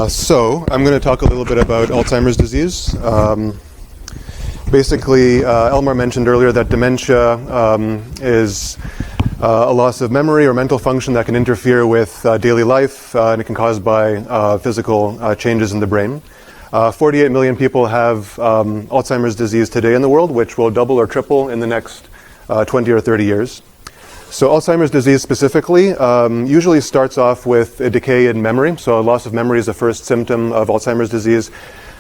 So I'm going to talk a little bit about Alzheimer's disease. Basically, Elmar mentioned earlier that dementia is a loss of memory or mental function that can interfere with daily life, and it can be caused by physical changes in the brain. 48 million people have Alzheimer's disease today in the world, which will double or triple in the next 20 or 30 years. So Alzheimer's disease specifically usually starts off with a decay in memory. So a loss of memory is the first symptom of Alzheimer's disease.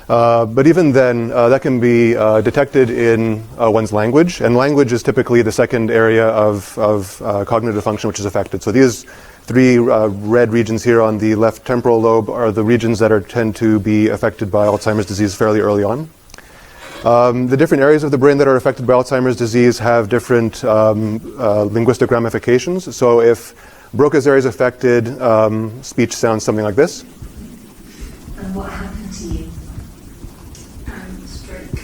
But even then, that can be detected in one's language. And language is typically the second area of cognitive function which is affected. So these three red regions here on the left temporal lobe are the regions that tend to be affected by Alzheimer's disease fairly early on. The different areas of the brain that are affected by Alzheimer's disease have different linguistic ramifications. So if Broca's area is affected, speech sounds something like this. And what happened to you? Stroke.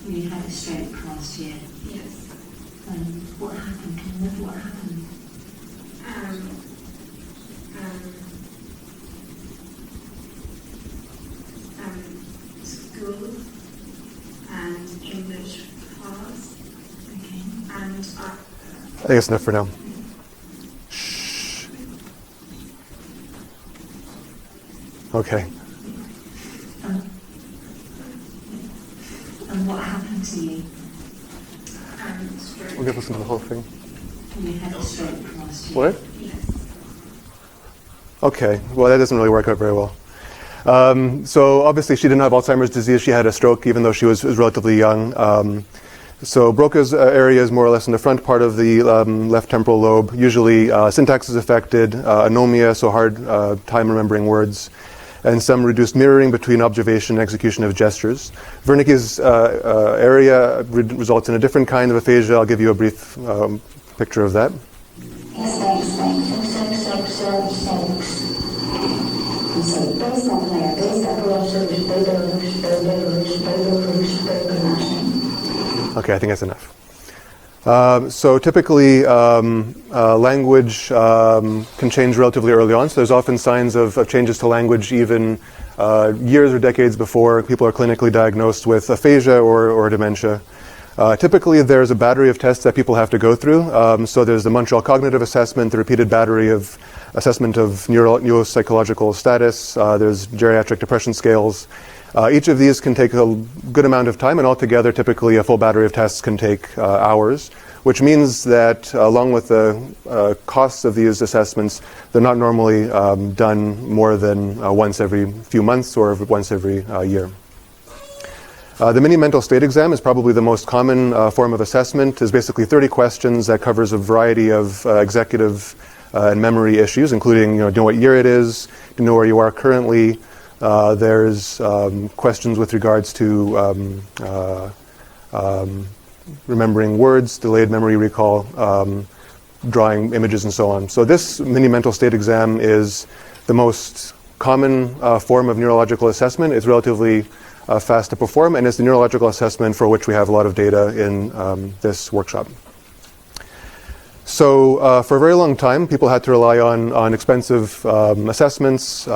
You had a stroke last year. Yes. What happened? Can you remember what happened? School and English class. Okay. And I think it's enough for now. Shh. Okay. And what happened to you? stroke. We're going to listen to the whole thing. You had a stroke last year. What? Yes. Okay. Well, that doesn't really work out very well. So obviously she didn't have Alzheimer's disease. She had a stroke even though she was relatively young. So Broca's area is more or less in the front part of the left temporal lobe. Usually syntax is affected, anomia, so hard time remembering words, and some reduced mirroring between observation and execution of gestures. Wernicke's area results in a different kind of aphasia. I'll give you a brief picture of that. Okay, I think that's enough. So typically, language can change relatively early on. So there's often signs of changes to language even years or decades before people are clinically diagnosed with aphasia or dementia. Typically, there's a battery of tests that people have to go through. So there's the Montreal Cognitive Assessment, the repeated battery of assessment of neuropsychological status. There's geriatric depression scales. Each of these can take a good amount of time, and altogether, typically, a full battery of tests can take hours, which means that along with the costs of these assessments, they're not normally done more than once every few months or once every year. The mini mental state exam is probably the most common form of assessment. It's basically 30 questions that covers a variety of executive and memory issues, including, do you know what year it is, do you know where you are currently. There's questions with regards to remembering words, delayed memory recall, drawing images, and so on. So this mini mental state exam is the most common form of neurological assessment. It's relatively fast to perform, and it's the neurological assessment for which we have a lot of data in this workshop. So for a very long time, people had to rely on expensive assessments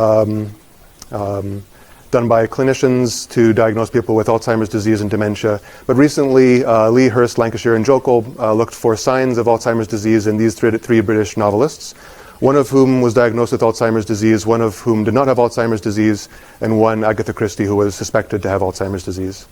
done by clinicians to diagnose people with Alzheimer's disease and dementia. But recently, Lee, Hurst, Lancashire, and Jokel looked for signs of Alzheimer's disease in these three British novelists, one of whom was diagnosed with Alzheimer's disease, one of whom did not have Alzheimer's disease, and one, Agatha Christie, who was suspected to have Alzheimer's disease.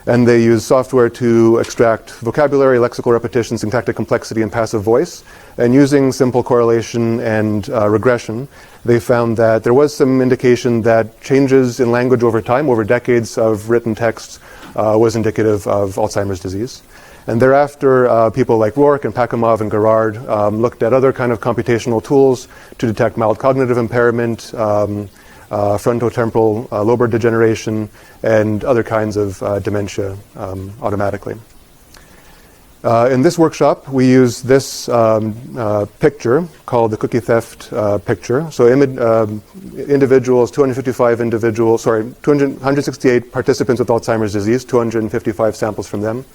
And they used software to extract vocabulary, lexical repetition, syntactic complexity, and passive voice. And using simple correlation and regression, they found that there was some indication that changes in language over time, over decades of written text, was indicative of Alzheimer's disease. And thereafter, people like Rourke and Pachamov and Gerard looked at other kind of computational tools to detect mild cognitive impairment, frontotemporal lobar degeneration, and other kinds of dementia automatically. In this workshop, we use this picture called the cookie theft picture. So 168 participants with Alzheimer's disease, 255 samples from them.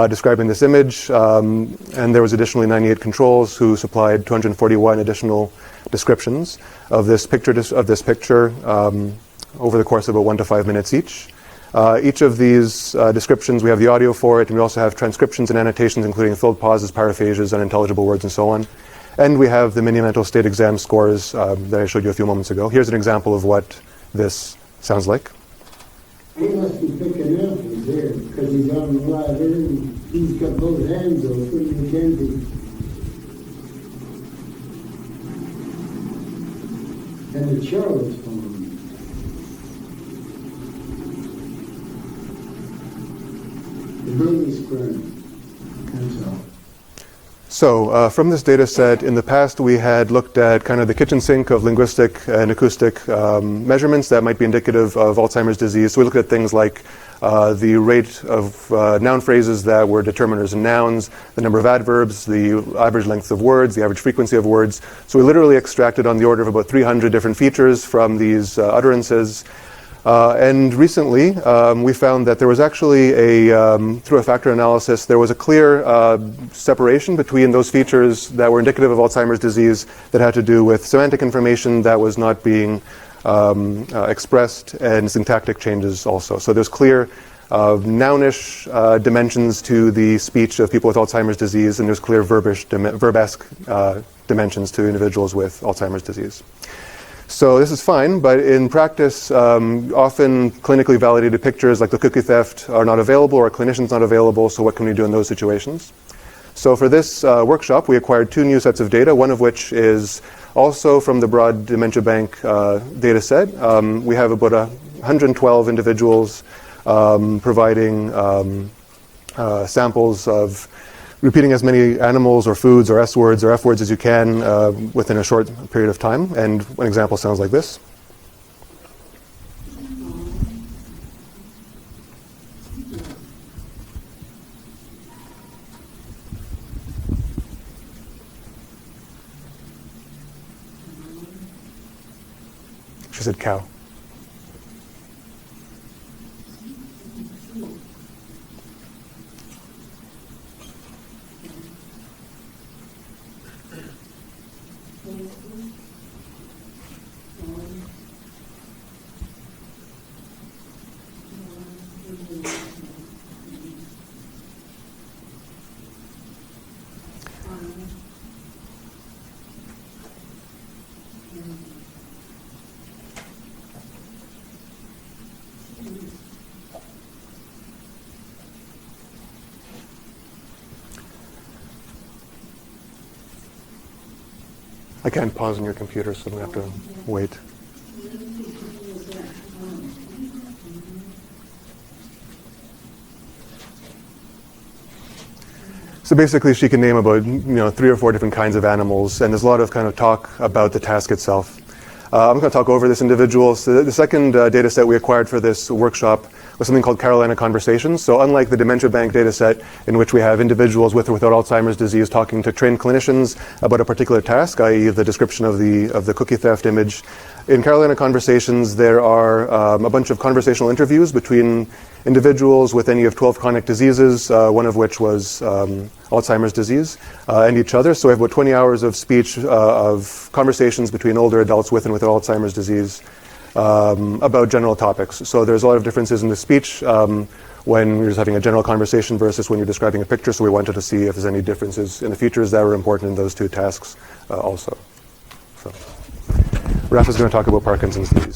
describing this image, and there was additionally 98 controls who supplied 241 additional descriptions of this picture over the course of about 1 to 5 minutes each. Each of these descriptions, we have the audio for it, and we also have transcriptions and annotations, including filled pauses, paraphrases, unintelligible words, and so on. And we have the mini mental state exam scores that I showed you a few moments ago. Here's an example of what this sounds like. He must be picking apples there, because he's on the ladder and he's got both hands open, Mackenzie. And the Charlotte's phone. The baby's crying. That's all. So from this data set, in the past we had looked at kind of the kitchen sink of linguistic and acoustic measurements that might be indicative of Alzheimer's disease. So we looked at things like the rate of noun phrases that were determiners and nouns, the number of adverbs, the average length of words, the average frequency of words. So we literally extracted on the order of about 300 different features from these utterances. And recently, we found that there was actually through a factor analysis, there was a clear separation between those features that were indicative of Alzheimer's disease that had to do with semantic information that was not being expressed and syntactic changes also. So there's clear nounish dimensions to the speech of people with Alzheimer's disease, and there's clear verbesque dimensions to individuals with Alzheimer's disease. So this is fine, but in practice, often clinically validated pictures like the cookie theft are not available, or a clinician's not available, so what can we do in those situations? So for this workshop, we acquired 2 new sets of data, one of which is also from the Broad Dementia Bank data set. We have about 112 individuals providing samples of repeating as many animals or foods or S words or F words as you can within a short period of time. And one example sounds like this. She said cow. I can't pause on your computer, so I'm going to have to wait. So basically, she can name about 3 or 4 different kinds of animals, and there's a lot of kind of talk about the task itself. I'm going to talk over this individual. So the second data set we acquired for this workshop was something called Carolina Conversations. So unlike the Dementia Bank data set, in which we have individuals with or without Alzheimer's disease talking to trained clinicians about a particular task, i.e. the description of the cookie theft image, in Carolina Conversations there are a bunch of conversational interviews between individuals with any of 12 chronic diseases, one of which was Alzheimer's disease, and each other. So we have about 20 hours of speech, of conversations between older adults with and without Alzheimer's disease about general topics. So there's a lot of differences in the speech when you're just having a general conversation versus when you're describing a picture. So we wanted to see if there's any differences in the features that were important in those 2 tasks also. So Raph is going to talk about Parkinson's disease.